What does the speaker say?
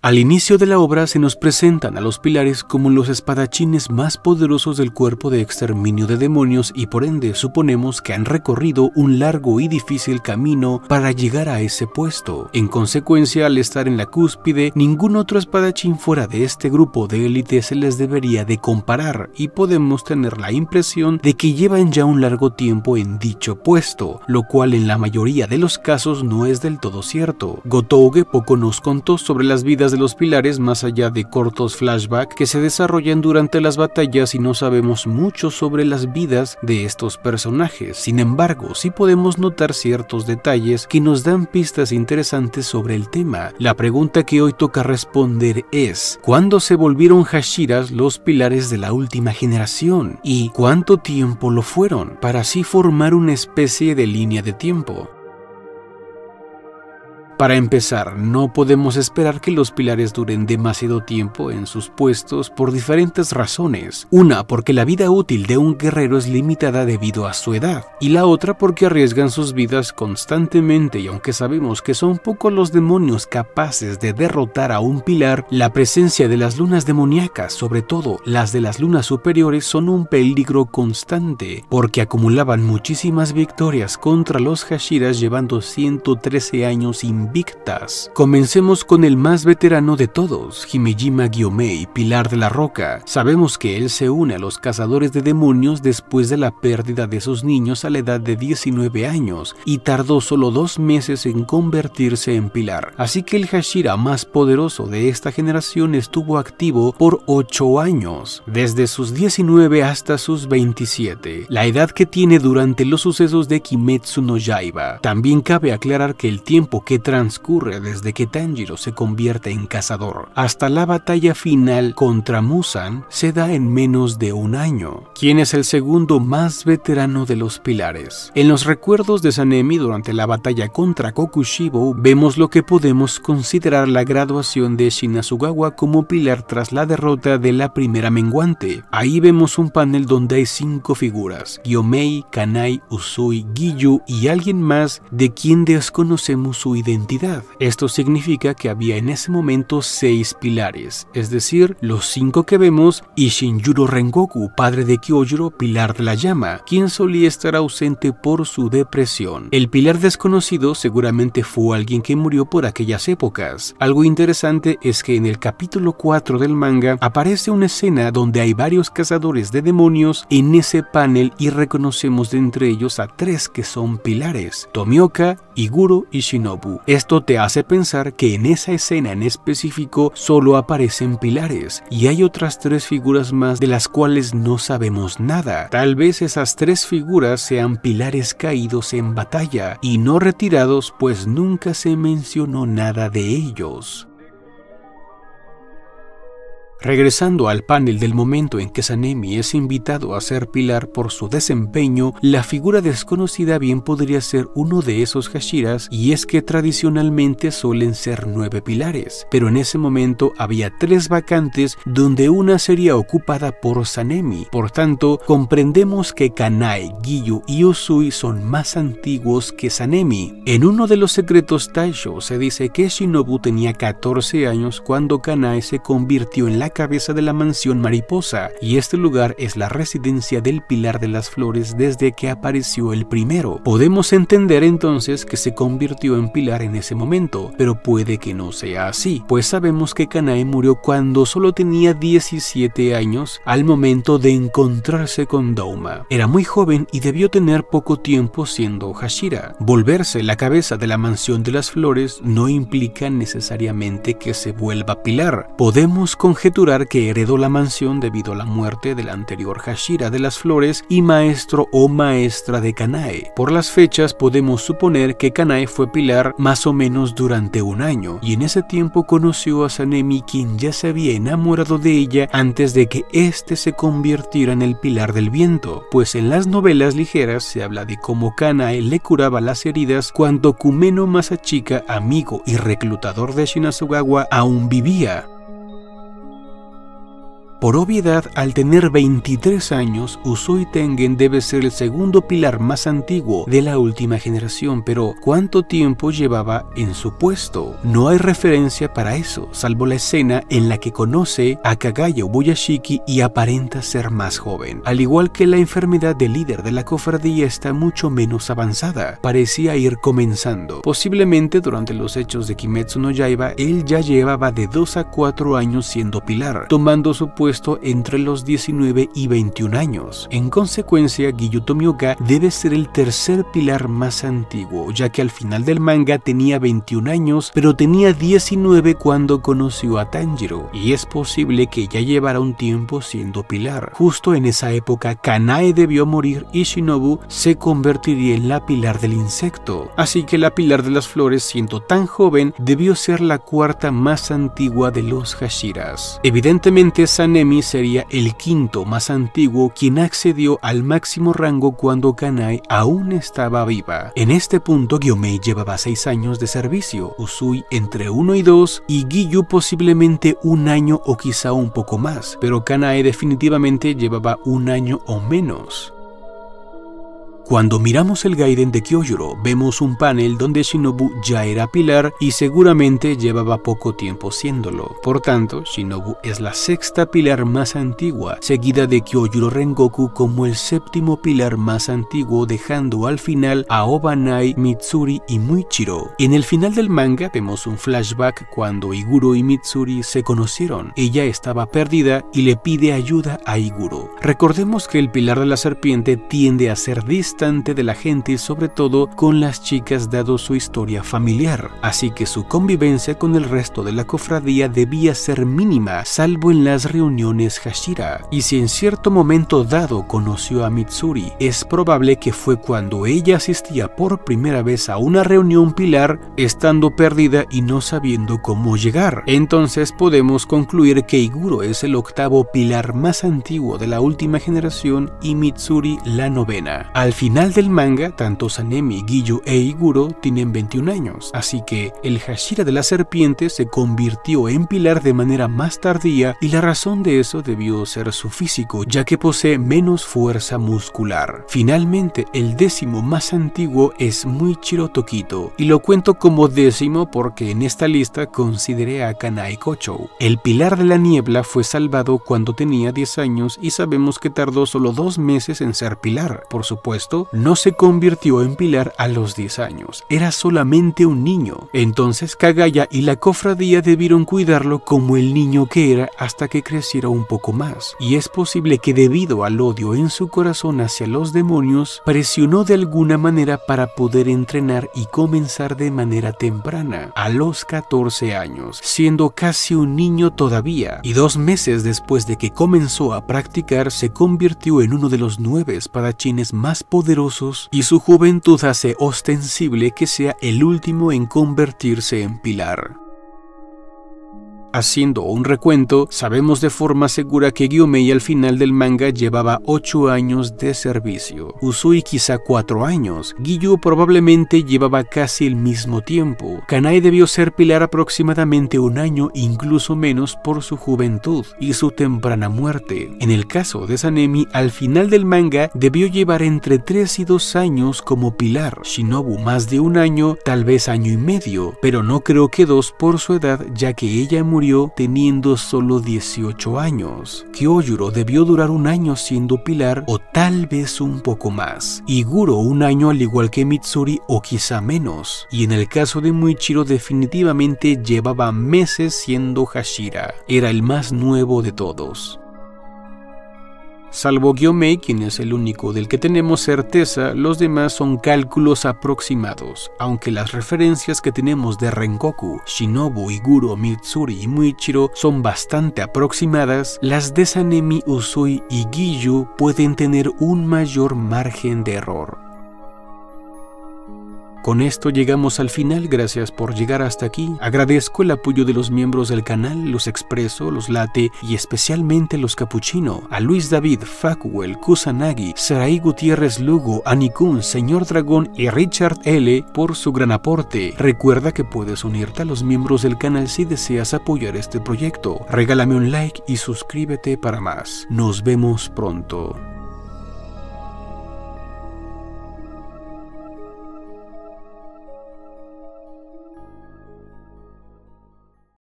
Al inicio de la obra se nos presentan a los pilares como los espadachines más poderosos del cuerpo de exterminio de demonios y por ende suponemos que han recorrido un largo y difícil camino para llegar a ese puesto. En consecuencia, al estar en la cúspide, ningún otro espadachín fuera de este grupo de élite se les debería de comparar y podemos tener la impresión de que llevan ya un largo tiempo en dicho puesto, lo cual en la mayoría de los casos no es del todo cierto. Gotouge poco nos contó sobre las vidas de los pilares más allá de cortos flashbacks que se desarrollan durante las batallas y no sabemos mucho sobre las vidas de estos personajes. Sin embargo, sí podemos notar ciertos detalles que nos dan pistas interesantes sobre el tema. La pregunta que hoy toca responder es: ¿cuándo se volvieron Hashiras los pilares de la última generación? ¿Y cuánto tiempo lo fueron? Para así formar una especie de línea de tiempo. Para empezar, no podemos esperar que los pilares duren demasiado tiempo en sus puestos por diferentes razones. Una, porque la vida útil de un guerrero es limitada debido a su edad, y la otra porque arriesgan sus vidas constantemente y aunque sabemos que son pocos los demonios capaces de derrotar a un pilar, la presencia de las lunas demoníacas, sobre todo las de las lunas superiores, son un peligro constante, porque acumulaban muchísimas victorias contra los Hashiras llevando 113 años invictas. Comencemos con el más veterano de todos, Himejima Gyomei, Pilar de la Roca. Sabemos que él se une a los cazadores de demonios después de la pérdida de sus niños a la edad de 19 años y tardó solo 2 meses en convertirse en pilar. Así que el Hashira más poderoso de esta generación estuvo activo por 8 años, desde sus 19 hasta sus 27, la edad que tiene durante los sucesos de Kimetsu no Yaiba. También cabe aclarar que el tiempo que transcurre desde que Tanjiro se convierte en cazador hasta la batalla final contra Muzan se da en menos de 1 año. ¿Quién es el segundo más veterano de los pilares? En los recuerdos de Sanemi durante la batalla contra Kokushibo vemos lo que podemos considerar la graduación de Shinasugawa como pilar tras la derrota de la primera menguante. Ahí vemos un panel donde hay 5 figuras: Gyomei, Kanai, Usui, Giyu y alguien más de quien desconocemos su identidad. Esto significa que había en ese momento 6 pilares, es decir, los 5 que vemos y Shinjuro Rengoku, padre de Kyojuro, pilar de la llama, quien solía estar ausente por su depresión. El pilar desconocido seguramente fue alguien que murió por aquellas épocas. Algo interesante es que en el capítulo 4 del manga aparece una escena donde hay varios cazadores de demonios en ese panel y reconocemos de entre ellos a 3 que son pilares: Tomioka, Iguro y Shinobu. Esto te hace pensar que en esa escena en específico solo aparecen pilares y hay otras 3 figuras más de las cuales no sabemos nada. Tal vez esas 3 figuras sean pilares caídos en batalla y no retirados, pues nunca se mencionó nada de ellos. Regresando al panel del momento en que Sanemi es invitado a ser pilar por su desempeño, la figura desconocida bien podría ser uno de esos Hashiras, y es que tradicionalmente suelen ser 9 pilares, pero en ese momento había 3 vacantes donde una sería ocupada por Sanemi. Por tanto, comprendemos que Kanai, Giyu y Usui son más antiguos que Sanemi. En uno de los secretos Taisho se dice que Shinobu tenía 14 años cuando Kanai se convirtió en la cabeza de la mansión mariposa, y este lugar es la residencia del Pilar de las Flores desde que apareció el primero. Podemos entender entonces que se convirtió en pilar en ese momento, pero puede que no sea así, pues sabemos que Kanai murió cuando solo tenía 17 años al momento de encontrarse con Douma. Era muy joven y debió tener poco tiempo siendo Hashira. Volverse la cabeza de la mansión de las flores no implica necesariamente que se vuelva pilar. Podemos conjeturar que heredó la mansión debido a la muerte del anterior Hashira de las Flores y maestro o maestra de Kanai. Por las fechas podemos suponer que Kanai fue pilar más o menos durante 1 año, y en ese tiempo conoció a Sanemi, quien ya se había enamorado de ella antes de que éste se convirtiera en el Pilar del Viento, pues en las novelas ligeras se habla de cómo Kanai le curaba las heridas cuando Kumeno Masachika, amigo y reclutador de Shinasugawa, aún vivía. Por obviedad, al tener 23 años, Usui Tengen debe ser el segundo pilar más antiguo de la última generación, pero ¿cuánto tiempo llevaba en su puesto? No hay referencia para eso, salvo la escena en la que conoce a Kagaya Ubuyashiki y aparenta ser más joven. Al igual que la enfermedad del líder de la cofradía está mucho menos avanzada, parecía ir comenzando. Posiblemente durante los hechos de Kimetsu no Yaiba, él ya llevaba de 2 a 4 años siendo pilar, tomando su puesto entre los 19 y 21 años. En consecuencia, Giyu Tomioka debe ser el tercer pilar más antiguo, ya que al final del manga tenía 21 años, pero tenía 19 cuando conoció a Tanjiro, y es posible que ya llevara un tiempo siendo pilar. Justo en esa época, Kanae debió morir y Shinobu se convertiría en la pilar del insecto, así que la pilar de las flores, siendo tan joven, debió ser la cuarta más antigua de los Hashiras. Evidentemente, Sanemi sería el quinto más antiguo, quien accedió al máximo rango cuando Kanae aún estaba viva. En este punto, Gyomei llevaba 6 años de servicio, Usui entre 1 y 2 y Giyu posiblemente 1 año o quizá un poco más, pero Kanae definitivamente llevaba 1 año o menos. Cuando miramos el Gaiden de Kyojuro, vemos un panel donde Shinobu ya era pilar y seguramente llevaba poco tiempo siéndolo. Por tanto, Shinobu es la sexta pilar más antigua, seguida de Kyojuro Rengoku como el séptimo pilar más antiguo, dejando al final a Obanai, Mitsuri y Muichiro. En el final del manga vemos un flashback cuando Iguro y Mitsuri se conocieron. Ella estaba perdida y le pide ayuda a Iguro. Recordemos que el pilar de la serpiente tiende a ser distante de la gente y sobre todo con las chicas dado su historia familiar, así que su convivencia con el resto de la cofradía debía ser mínima, salvo en las reuniones Hashira. Y si en cierto momento dado conoció a Mitsuri, es probable que fue cuando ella asistía por primera vez a una reunión pilar, estando perdida y no sabiendo cómo llegar. Entonces podemos concluir que Iguro es el octavo pilar más antiguo de la última generación y Mitsuri la novena. Al final del manga, tanto Sanemi, Giyu e Iguro tienen 21 años, así que el Hashira de la serpiente se convirtió en pilar de manera más tardía y la razón de eso debió ser su físico, ya que posee menos fuerza muscular. Finalmente, el décimo más antiguo es Muichiro Tokito, y lo cuento como décimo porque en esta lista consideré a Kanae Kochou. El pilar de la niebla fue salvado cuando tenía 10 años y sabemos que tardó solo 2 meses en ser pilar. Por supuesto, no se convirtió en pilar a los 10 años, era solamente un niño. Entonces Kagaya y la cofradía debieron cuidarlo como el niño que era hasta que creciera un poco más. Y es posible que debido al odio en su corazón hacia los demonios, presionó de alguna manera para poder entrenar y comenzar de manera temprana, a los 14 años, siendo casi un niño todavía. Y 2 meses después de que comenzó a practicar, se convirtió en uno de los 9 espadachines más poderosos y su juventud hace ostensible que sea el último en convertirse en pilar. Haciendo un recuento, sabemos de forma segura que Gyomei al final del manga llevaba 8 años de servicio, Usui quizá 4 años, Giyu probablemente llevaba casi el mismo tiempo, Kanae debió ser pilar aproximadamente 1 año, incluso menos por su juventud y su temprana muerte. En el caso de Sanemi, al final del manga debió llevar entre 3 y 2 años como pilar, Shinobu más de 1 año, tal vez año y medio, pero no creo que 2 por su edad, ya que ella murió teniendo solo 18 años. Kyojuro debió durar 1 año siendo pilar o tal vez un poco más. Iguro 1 año al igual que Mitsuri o quizá menos. Y en el caso de Muichiro definitivamente llevaba meses siendo Hashira. Era el más nuevo de todos. Salvo Gyomei, quien es el único del que tenemos certeza, los demás son cálculos aproximados, aunque las referencias que tenemos de Rengoku, Shinobu, Iguro, Mitsuri y Muichiro son bastante aproximadas, las de Sanemi, Usui y Giyu pueden tener un mayor margen de error. Con esto llegamos al final, gracias por llegar hasta aquí. Agradezco el apoyo de los miembros del canal, los Expreso, los Latte y especialmente los Capuchino, a Luis David, Facuel, Kusanagi, Saraí Gutiérrez Lugo, Anikun, Señor Dragón y Richard L. por su gran aporte. Recuerda que puedes unirte a los miembros del canal si deseas apoyar este proyecto. Regálame un like y suscríbete para más. Nos vemos pronto.